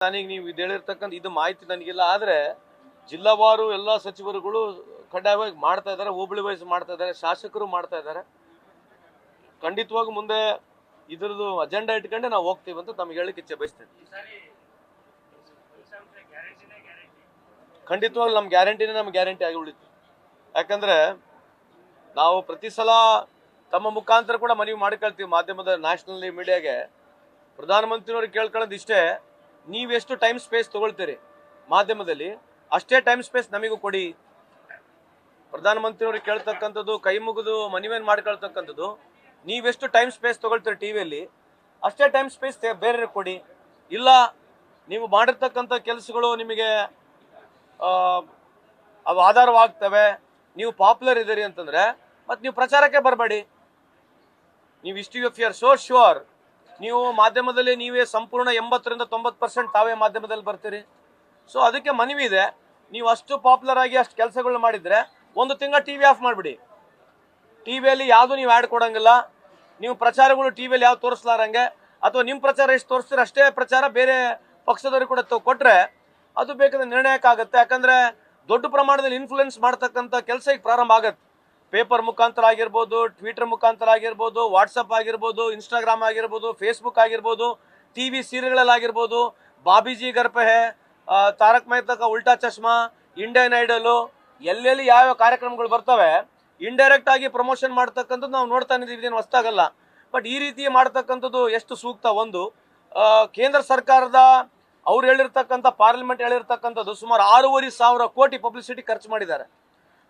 ನನಗೆ ನೀವು ಇದು ಹೇಳಿರ್ತಕ್ಕಂಥ ಇದು ಮಾಹಿತಿ ನನಗಿಲ್ಲ. ಆದರೆ ಜಿಲ್ಲಾವಾರು ಎಲ್ಲ ಸಚಿವರುಗಳು ಕಡ್ಡಾಯವಾಗಿ ಮಾಡ್ತಾ ಇದ್ದಾರೆ, ಹೋಬಳಿ ವೈಸ್ ಮಾಡ್ತಾ ಇದ್ದಾರೆ, ಶಾಸಕರು ಮಾಡ್ತಾ ಇದ್ದಾರೆ. ಖಂಡಿತವಾಗಿ ಮುಂದೆ ಇದರದ್ದು ಅಜೆಂಡಾ ಇಟ್ಕೊಂಡೆ ನಾವು ಹೋಗ್ತೀವಿ ಅಂತ ತಮಗೆ ಹೇಳಿಕ್ಕೆ ಇಚ್ಛೆ ಬಯಸ್ತೇನೆ. ಖಂಡಿತವಾಗಿ ನಮ್ಮ ಗ್ಯಾರಂಟಿನೇ ನಮ್ಮ ಗ್ಯಾರಂಟಿ ಆಗಿ ಉಳಿತು. ಯಾಕಂದ್ರೆ ನಾವು ಪ್ರತಿ ಸಲ ತಮ್ಮ ಮುಖಾಂತರ ಕೂಡ ಮನವಿ ಮಾಡ್ಕೊಳ್ತೀವಿ ಮಾಧ್ಯಮದ ನ್ಯಾಷನಲ್ ಮೀಡಿಯಾಗೆ. ಪ್ರಧಾನಮಂತ್ರಿಯವ್ರಿಗೆ ಕೇಳ್ಕೊಳ್ಳೋದು ಇಷ್ಟೇ, ನೀವೆಷ್ಟು ಟೈಮ್ ಸ್ಪೇಸ್ ತಗೊಳ್ತೀರಿ ಮಾಧ್ಯಮದಲ್ಲಿ ಅಷ್ಟೇ ಟೈಮ್ ಸ್ಪೇಸ್ ನಮಗೂ ಕೊಡಿ. ಪ್ರಧಾನಮಂತ್ರಿಯವ್ರಿಗೆ ಕೇಳ್ತಕ್ಕಂಥದ್ದು, ಕೈ ಮುಗಿದು ಮನವಿಯನ್ನು ಮಾಡ್ಕೊಳ್ತಕ್ಕಂಥದ್ದು, ನೀವೆಷ್ಟು ಟೈಮ್ ಸ್ಪೇಸ್ ತಗೊಳ್ತೀರಿ ಟಿವಿಯಲ್ಲಿ ಅಷ್ಟೇ ಟೈಮ್ ಸ್ಪೇಸ್ ಬೇರೆ ಕೊಡಿ. ಇಲ್ಲ ನೀವು ಮಾಡಿರ್ತಕ್ಕಂಥ ಕೆಲಸಗಳು ನಿಮಗೆ ಅವು ಆಧಾರವಾಗ್ತವೆ, ನೀವು ಪಾಪ್ಯುಲರ್ ಇದ್ದೀರಿ ಅಂತಂದ್ರೆ ಮತ್ತೆ ನೀವು ಪ್ರಚಾರಕ್ಕೆ ಬರಬೇಡಿ. ನೀವು ಇಷ್ಟು if you are so sure, ನೀವು ಮಾಧ್ಯಮದಲ್ಲಿ ನೀವೇ ಸಂಪೂರ್ಣ 80ರಿಂದ 90% ತಾವೇ ಮಾಧ್ಯಮದಲ್ಲಿ ಬರ್ತೀರಿ. ಸೊ ಅದಕ್ಕೆ ಮನವಿ ಇದೆ, ನೀವು ಅಷ್ಟು ಪಾಪ್ಯುಲರ್ ಆಗಿ ಅಷ್ಟು ಕೆಲಸಗಳು ಮಾಡಿದ್ರೆ 1 ತಿಂಗಳು ಟಿವಿ ಆಫ್ ಮಾಡಿಬಿಡಿ. ಟಿವಿಯಲ್ಲಿ ಯಾವುದು ನೀವು ಆ್ಯಡ್ ಕೊಡಂಗಿಲ್ಲ, ನೀವು ಪ್ರಚಾರಗಳು ಟಿವಿಯಲ್ಲಿ ಯಾವ್ದು ತೋರಿಸ್ಲಾರಂಗೆ, ಅಥವಾ ನಿಮ್ಮ ಪ್ರಚಾರ ಎಷ್ಟು ತೋರಿಸ್ತೀರ ಅಷ್ಟೇ ಪ್ರಚಾರ ಬೇರೆ ಪಕ್ಷದವ್ರಿಗೆ ಕೂಡ ಕೊಟ್ಟರೆ ಅದು ಬೇಕಾದ್ರೆ ನಿರ್ಣಯಕ್ಕಾಗತ್ತೆ. ಯಾಕಂದ್ರೆ ದೊಡ್ಡ ಪ್ರಮಾಣದಲ್ಲಿ ಇನ್ಫ್ಲುಯೆನ್ಸ್ ಮಾಡ್ತಕ್ಕಂಥ ಕೆಲಸ ಈಗ ಪ್ರಾರಂಭ ಆಗತ್ತೆ. ಪೇಪರ್ ಮುಖಾಂತರ ಆಗಿರ್ಬೋದು, ಟ್ವಿಟರ್ ಮುಖಾಂತರ ಆಗಿರ್ಬೋದು, ವಾಟ್ಸಪ್ ಆಗಿರ್ಬೋದು, ಇನ್ಸ್ಟಾಗ್ರಾಮ್ ಆಗಿರ್ಬೋದು, ಫೇಸ್ಬುಕ್ ಆಗಿರ್ಬೋದು, ಟಿವಿ ಸೀರಿಯಲ್ಗಳಲ್ಲಿ ಆಗಿರ್ಬೋದು, ಬಾಬೀಜಿ ಗರ್ ಪೆ ಹೈ, ತಾರಕ್ ಮೆಹ್ತಾ ಕಾ ಉಲ್ಟಾ ಚಶ್ಮಾ, ಇಂಡಿಯನ್ ಐಡಲು, ಎಲ್ಲೆಲ್ಲಿ ಯಾವ ಕಾರ್ಯಕ್ರಮಗಳು ಬರ್ತವೆ ಇಂಡೈರೆಕ್ಟ್ ಆಗಿ ಪ್ರಮೋಷನ್ ಮಾಡ್ತಕ್ಕಂಥದ್ದು ನಾವು ನೋಡ್ತಾ ಇದ್ದೀವಿ. ಇದೇನು ಹೊಸ್ತಾಗಲ್ಲ. ಬಟ್ ಈ ರೀತಿ ಮಾಡ್ತಕ್ಕಂಥದ್ದು ಎಷ್ಟು ಸೂಕ್ತ? ಒಂದು ಕೇಂದ್ರ ಸರ್ಕಾರದ ಅವ್ರು ಹೇಳಿರ್ತಕ್ಕಂಥ ಪಾರ್ಲಿಮೆಂಟ್ ಹೇಳಿರ್ತಕ್ಕಂಥದ್ದು ಸುಮಾರು 6,500 ಕೋಟಿ ಪಬ್ಲಿಸಿಟಿ ಖರ್ಚು ಮಾಡಿದ್ದಾರೆ.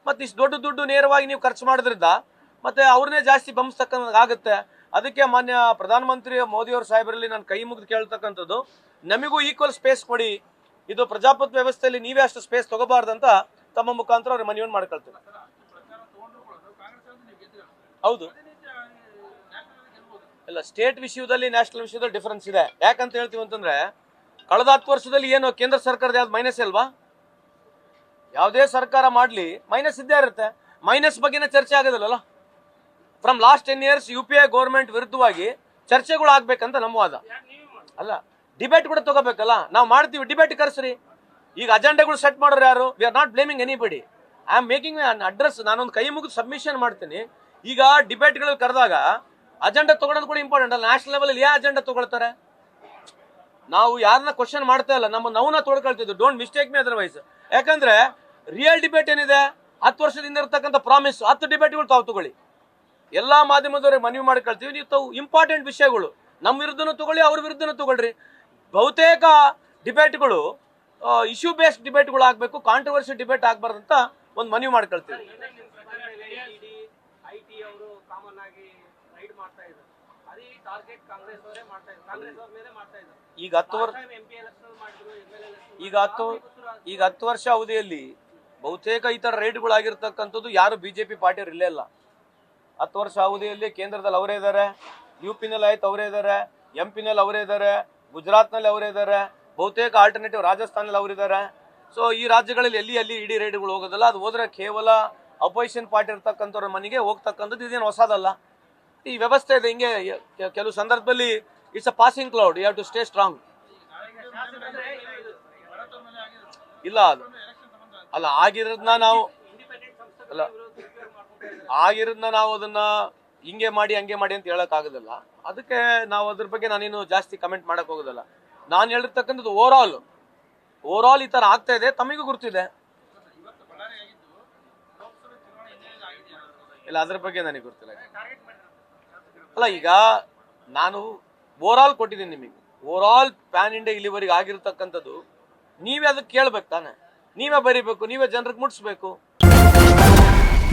ಮತ್ತೆ ಇಷ್ಟು ದೊಡ್ಡ ದುಡ್ಡು ನೇರವಾಗಿ ನೀವು ಖರ್ಚು ಮಾಡೋದ್ರಿಂದ ಮತ್ತೆ ಅವ್ರನ್ನೇ ಜಾಸ್ತಿ ಬಂಬಿಸ್ತಕ್ಕಂಥದ್ದಾಗುತ್ತೆ. ಅದಕ್ಕೆ ಮಾನ್ಯ ಪ್ರಧಾನಮಂತ್ರಿ ಮೋದಿಯವ್ರ ಸಾಹೇಬರಲ್ಲಿ ನಾನು ಕೈ ಮುಗಿದು ಕೇಳ್ತಕ್ಕಂಥದ್ದು, ನಮಗೂ ಈಕ್ವಲ್ ಸ್ಪೇಸ್ ಕೊಡಿ. ಇದು ಪ್ರಜಾಪ್ರಭುತ್ವ ವ್ಯವಸ್ಥೆಯಲ್ಲಿ ನೀವೇ ಅಷ್ಟು ಸ್ಪೇಸ್ ತಗೋಬಾರ್ದಂತ ತಮ್ಮ ಮುಖಾಂತರ ಅವ್ರ ಮನವಿಯನ್ನು ಮಾಡ್ಕೊಳ್ತೀವಿ. ಹೌದು, ಇಲ್ಲ ಸ್ಟೇಟ್ ವಿಷಯದಲ್ಲಿ ನ್ಯಾಷನಲ್ ವಿಷಯದಲ್ಲಿ ಡಿಫರೆನ್ಸ್ ಇದೆ. ಯಾಕಂತ ಹೇಳ್ತೀವಿ ಅಂತಂದ್ರೆ ಕಳೆದ 10 ವರ್ಷದಲ್ಲಿ ಏನು ಕೇಂದ್ರ ಸರ್ಕಾರದ ಯಾವ್ದು ಮೈನಸ್ ಅಲ್ವಾ? ಯಾವುದೇ ಸರ್ಕಾರ ಮಾಡಲಿ ಮೈನಸ್ ಇದ್ದೇ ಇರುತ್ತೆ. ಮೈನಸ್ ಬಗ್ಗೆನೇ ಚರ್ಚೆ ಆಗೋದಿಲ್ಲಲ್ಲ. From last 10 years UPA government ವಿರುದ್ಧವಾಗಿ ಚರ್ಚೆಗಳು ಆಗ್ಬೇಕಂತ ನಮ್ಮ ವಾದ. ಅಲ್ಲ, ಡಿಬೇಟ್ ಕೂಡ ತಗೋಬೇಕಲ್ಲ. ನಾವು ಮಾಡ್ತೀವಿ, ಡಿಬೇಟ್ ಕರೆಸ್ರಿ. ಈಗ ಅಜೆಂಡಾಗಳು ಸೆಟ್ ಮಾಡೋರು ಯಾರು? We are not blaming anybody. I am making an address. ನಾನೊಂದು ಕೈ ಮುಗಿದು ಸಬ್ಮಿಷನ್ ಮಾಡ್ತೀನಿ. ಈಗ ಡಿಬೇಟ್ಗಳಲ್ಲಿ ಕರೆದಾಗ ಅಜೆಂಡಾ ತಗೊಳ್ಳೋದು ಕೂಡ ಇಂಪಾರ್ಟೆಂಟ್ ಅಲ್ಲ. ನ್ಯಾಷನಲ್ ಲೆವೆಲ್ ಯಾವ ಅಜೆಂಡಾ ತಗೊಳ್ತಾರೆ? ನಾವು ಯಾರನ್ನ ಕ್ವಶನ್ ಮಾಡ್ತಾ ಇಲ್ಲ, ನಾವು ತೊಡ್ಕೊಳ್ತಿದ್ವಿ. Don't mistake me otherwise. ಯಾಕಂದ್ರೆ ರಿಯಲ್ ಡಿಬೇಟ್ ಏನಿದೆ, 10 ವರ್ಷದಿಂದ ಇರತಕ್ಕಂಥ ಪ್ರಾಮಿಸ್ 10 ಡಿಬೇಟ್ಗಳು ತಾವು ತಗೊಳ್ಳಿ. ಎಲ್ಲಾ ಮಾಧ್ಯಮದವ್ರಿಗೆ ಮನವಿ ಮಾಡ್ಕೊಳ್ತೀವಿ, ನೀವು ತಾವು ಇಂಪಾರ್ಟೆಂಟ್ ವಿಷಯಗಳು ನಮ್ಮ ವಿರುದ್ಧನೂ ತಗೊಳ್ಳಿ, ಅವ್ರ ವಿರುದ್ಧನೂ ತಗೊಳ್ರಿ. ಬಹುತೇಕ ಡಿಬೇಟ್ಗಳು ಇಶ್ಯೂ ಬೇಸ್ಡ್ ಡಿಬೇಟ್ಗಳು ಆಗಬೇಕು, ಕಾಂಟ್ರವರ್ಸಿ ಡಿಬೇಟ್ ಆಗಬಾರ್ದಂತ ಒಂದು ಮನವಿ ಮಾಡ್ಕೊಳ್ತೀವಿ. ಈಗ 10 ವರ್ಷ ಅವಧಿಯಲ್ಲಿ ಬಹುತೇಕ ಈ ತರ ರೈಡ್ಗಳು ಆಗಿರ್ತಕ್ಕಂಥದ್ದು ಯಾರು ಬಿಜೆಪಿ ಪಾರ್ಟಿಯವ್ರು ಇಲ್ಲೇ ಇಲ್ಲ. 10 ವರ್ಷ ಅವಧಿಯಲ್ಲಿ ಕೇಂದ್ರದಲ್ಲಿ ಅವರೇ ಇದ್ದಾರೆ, UP-ನಲ್ಲಿ ಆಯ್ತು ಅವರೇ ಇದ್ದಾರೆ, MP-ನಲ್ಲಿ ಅವರೇ ಇದ್ದಾರೆ, ಗುಜರಾತ್ನಲ್ಲಿ ಅವರೇ ಇದ್ದಾರೆ, ಬಹುತೇಕ ಆಲ್ಟರ್ನೇಟಿವ್ ರಾಜಸ್ಥಾನಲ್ಲಿ ಅವರಿದ್ದಾರೆ. ಸೊ ಈ ರಾಜ್ಯಗಳಲ್ಲಿ ಎಲ್ಲಿ ಇಡೀ ರೈಡ್ಗಳು ಹೋಗೋದಲ್ಲ. ಅದು ಹೋದ್ರೆ ಕೇವಲ ಅಪೋಸಿಷನ್ ಪಾರ್ಟಿ ಇರ್ತಕ್ಕಂಥವ್ರ ಮನೆಗೆ ಹೋಗ್ತಕ್ಕಂಥದ್ದು. ಇದೇನು ಹೊಸದಲ್ಲ. ಈ ವ್ಯವಸ್ಥೆ ಇದೆ. ಹಿಂಗೆ ಕೆಲವು ಸಂದರ್ಭದಲ್ಲಿ it's a passing cloud, you have to stay strong. ಇಲ್ಲ ಅಲ್ಲ ಆಗಿರೋದನ್ನ ನಾವು ಅದನ್ನ ಹಿಂಗೆ ಮಾಡಿ ಹಂಗೆ ಮಾಡಿ ಅಂತ ಹೇಳಕ್ ಆಗೋದಿಲ್ಲ. ಅದಕ್ಕೆ ನಾವು ಅದ್ರ ಬಗ್ಗೆ ನಾನೇನು ಜಾಸ್ತಿ ಕಮೆಂಟ್ ಮಾಡಕ್ ಹೋಗೋದಿಲ್ಲ. ನಾನು ಹೇಳಿರ್ತಕ್ಕಂಥದ್ದು ಓವರ್ ಆಲ್ ಈ ತರ ಆಗ್ತಾ ಇದೆ, ತಮಗೂ ಗುರ್ತಿದೆ. ಇಲ್ಲ ಅದ್ರ ಬಗ್ಗೆ ನನಗೆ ಗೊತ್ತಿಲ್ಲ. ಅಲ್ಲ, ಈಗ ನಾನು ಓವರ್ ಆಲ್ ಕೊಟ್ಟಿದ್ದೀನಿ ನಿಮಗೆ. ಓವರ್ ಆಲ್ ಪ್ಯಾನ್ ಇಂಡಿಯಾ ಇಲ್ಲಿವರೆಗೆ ಆಗಿರ್ತಕ್ಕಂಥದ್ದು ನೀವೇ ಅದಕ್ಕೆ ಕೇಳ್ಬೇಕು ತಾನೆ, ನೀವೇ ಬರೀಬೇಕು, ನೀವೇ ಜನರಿಗೆ ಮುಟ್ಟಿಸ್ಬೇಕು.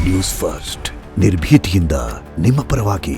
ನ್ಯೂಸ್ ಫಸ್ಟ್ ನಿರ್ಭೀತಿಯಿಂದ ನಿಮ್ಮ ಪರವಾಗಿ.